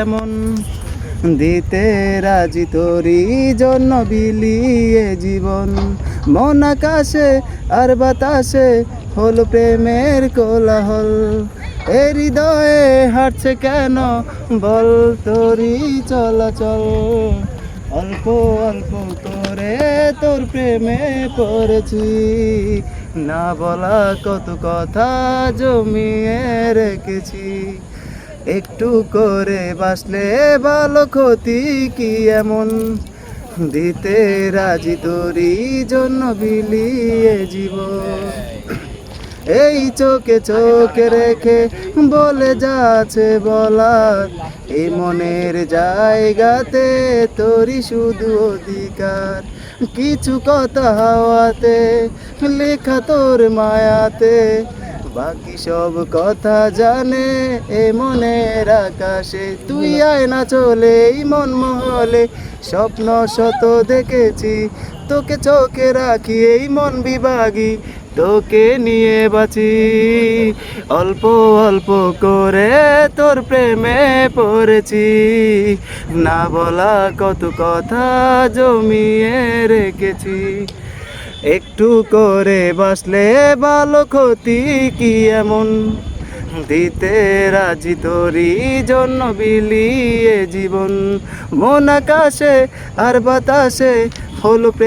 এমন দিতে রাজি তোরি জন্য বিলিয়ে জীবন। মন আকাশে আর বাতাসে হলো প্রেমের কোলাহল। এ হৃদয়ে হাঁটছে কেন বল তোরি চলাচল। অল্প অল্প করে তোর প্রেমে পড়েছি, না বলা কত কথা জমিয়ে রেখেছি। একটু করে বাসলে ভালো, ক্ষতি কি এমন দিতে রাজি তোরি জন্য বিলিয়ে জীবন। এই চোখে চোখে রেখে বলে যাচ্ছে বলার, এই মনের জায়গাতে তোরই শুধু অধিকার। কিছু কথা হাওয়াতে লেখা তোর মায়াতে, বাকি সব কথা জানে এ মনের আকাশে। তুই আয় না চলে এই মন মহলে, স্বপ্ন শত দেখেছি তোকে চোখে রাখি এই মন বিভাগী, তোকে নিয়ে বাঁচি। অল্প অল্প করে তোর প্রেমে পড়েছি, না বলা কত কথা জমিয়ে রেখেছি। একটু করে বাসলে ভালো, ক্ষতি কি এমন দিতে রাজি তোরি জন্য বিলিয়ে জীবন। মন আকাশে আর বাতাসে হলো প্রেম।